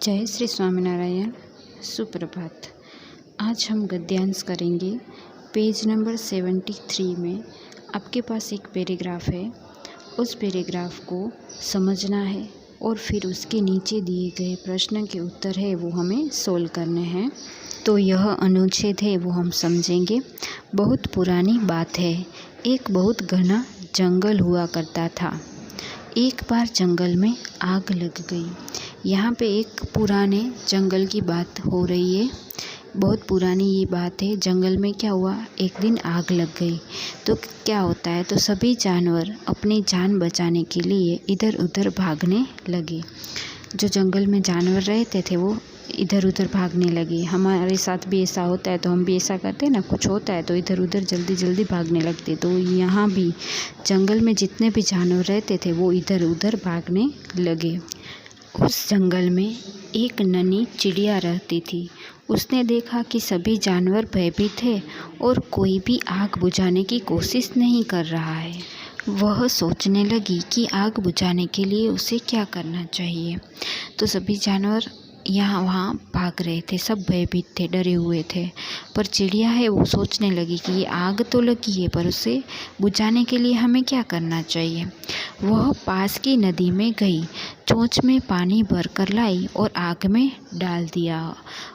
जय श्री स्वामीनारायण। सुप्रभात। आज हम गद्यांश करेंगे। पेज नंबर 73 में आपके पास एक पैराग्राफ है। उस पैराग्राफ को समझना है और फिर उसके नीचे दिए गए प्रश्न के उत्तर है वो हमें सोल्व करने हैं। तो यह अनुच्छेद है वो हम समझेंगे। बहुत पुरानी बात है। एक बहुत घना जंगल हुआ करता था। एक बार जंगल में आग लग गई। यहाँ पे एक पुराने जंगल की बात हो रही है। बहुत पुरानी ये बात है। जंगल में क्या हुआ, एक दिन आग लग गई। तो क्या होता है, तो सभी जानवर अपनी जान बचाने के लिए इधर उधर भागने लगे। जो जंगल में जानवर रहते थे वो इधर उधर भागने लगे। हमारे साथ भी ऐसा होता है, तो हम भी ऐसा करते हैं ना। कुछ होता है तो इधर उधर जल्दी जल्दी भागने लगते। तो यहाँ भी जंगल में जितने भी जानवर रहते थे वो इधर उधर भागने लगे। उस जंगल में एक नन्ही चिड़िया रहती थी। उसने देखा कि सभी जानवर भयभीत थे और कोई भी आग बुझाने की कोशिश नहीं कर रहा है। वह सोचने लगी कि आग बुझाने के लिए उसे क्या करना चाहिए। तो सभी जानवर यहाँ वहाँ भाग रहे थे, सब भयभीत थे, डरे हुए थे। पर चिड़िया है वो सोचने लगी कि ये आग तो लगी है, पर उसे बुझाने के लिए हमें क्या करना चाहिए। वह पास की नदी में गई, चोंच में पानी भरकर लाई और आग में डाल दिया।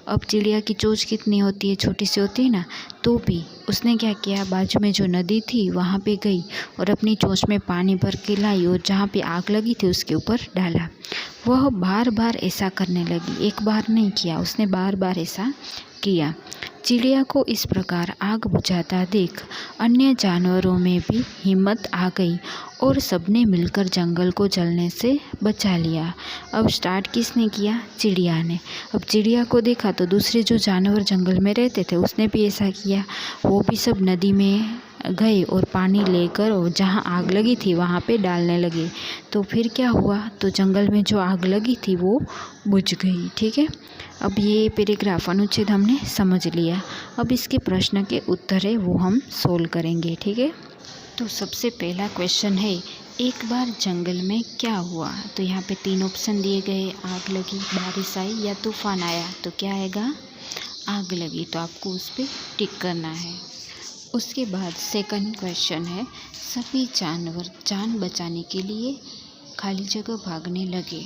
अब चिड़िया की चोंच कितनी होती है, छोटी सी होती है ना। तो भी उसने क्या किया, बाजू में जो नदी थी वहाँ पे गई और अपनी चोंच में पानी भर के लाई और जहाँ पे आग लगी थी उसके ऊपर डाला। वह बार बार ऐसा करने लगी। एक बार नहीं किया, उसने बार बार ऐसा किया। चिड़िया को इस प्रकार आग बुझाता देख अन्य जानवरों में भी हिम्मत आ गई और सबने मिलकर जंगल को जलने से बचा लिया। अब स्टार्ट किसने किया, चिड़िया ने। अब चिड़िया को देखा तो दूसरे जो जानवर जंगल में रहते थे उसने भी ऐसा किया। वो भी सब नदी में गए और पानी लेकर और जहाँ आग लगी थी वहाँ पे डालने लगे। तो फिर क्या हुआ, तो जंगल में जो आग लगी थी वो बुझ गई। ठीक है। अब ये पैराग्राफ अनुच्छेद हमने समझ लिया। अब इसके प्रश्न के उत्तर है वो हम सोल्व करेंगे। ठीक है। तो सबसे पहला क्वेश्चन है, एक बार जंगल में क्या हुआ। तो यहाँ पे 3 ऑप्शन दिए गए, आग लगी, बारिश आई या तूफान आया। तो क्या आएगा, आग लगी। तो आपको उस पर टिक करना है। उसके बाद सेकंड क्वेश्चन है, सभी जानवर जान बचाने के लिए खाली जगह भागने लगे।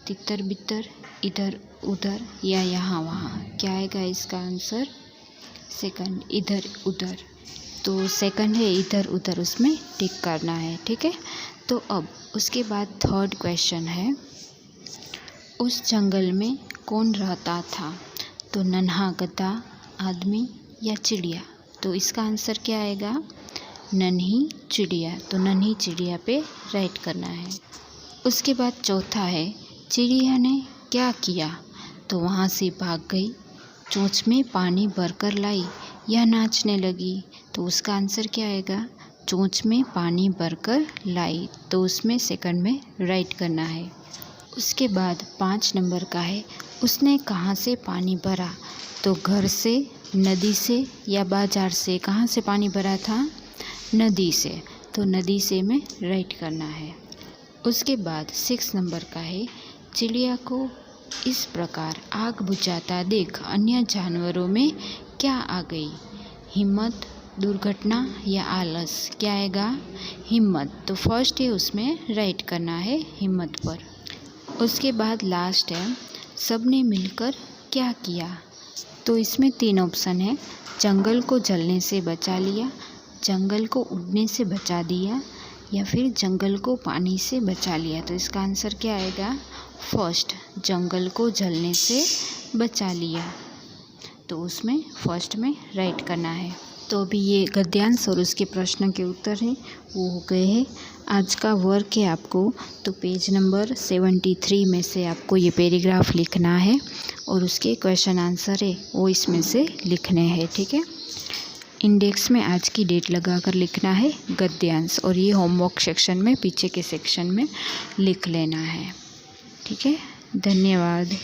तितर बितर, इधर उधर या यहाँ वहाँ। क्या आएगा इसका आंसर, सेकंड, इधर उधर। तो सेकंड है इधर उधर, उसमें टिक करना है। ठीक है। तो अब उसके बाद थर्ड क्वेश्चन है, उस जंगल में कौन रहता था। तो नन्हा गधा, आदमी या चिड़िया। तो इसका आंसर क्या आएगा, नन्ही चिड़िया। तो नन्ही चिड़िया पे राइट करना है। उसके बाद चौथा है, चिड़िया ने क्या किया। तो वहाँ से भाग गई, चोंच में पानी भरकर लाई या नाचने लगी। तो उसका आंसर क्या आएगा, चोंच में पानी भरकर लाई। तो उसमें सेकंड में राइट करना है। उसके बाद 5 नंबर का है, उसने कहाँ से पानी भरा। तो घर से, नदी से या बाजार से। कहाँ से पानी भरा था, नदी से। तो नदी से में राइट करना है। उसके बाद 6 नंबर का है, चिड़िया को इस प्रकार आग बुझाता देख अन्य जानवरों में क्या आ गई, हिम्मत, दुर्घटना या आलस। क्या आएगा, हिम्मत। तो फर्स्ट है उसमें राइट करना है, हिम्मत पर। उसके बाद लास्ट है, सबने मिलकर क्या किया। तो इसमें 3 ऑप्शन है, जंगल को जलने से बचा लिया, जंगल को उड़ने से बचा दिया या फिर जंगल को पानी से बचा लिया। तो इसका आंसर क्या आएगा, फर्स्ट, जंगल को जलने से बचा लिया। तो उसमें फर्स्ट में राइट करना है। तो अभी ये गद्यांश और उसके प्रश्न के उत्तर हैं वो हो गए हैं। आज का वर्क है आपको, तो पेज नंबर 73 में से आपको ये पैराग्राफ लिखना है और उसके क्वेश्चन आंसर है वो इसमें से लिखने हैं। ठीक है। इंडेक्स में आज की डेट लगाकर लिखना है गद्यांश, और ये होमवर्क सेक्शन में पीछे के सेक्शन में लिख लेना है। ठीक है। धन्यवाद।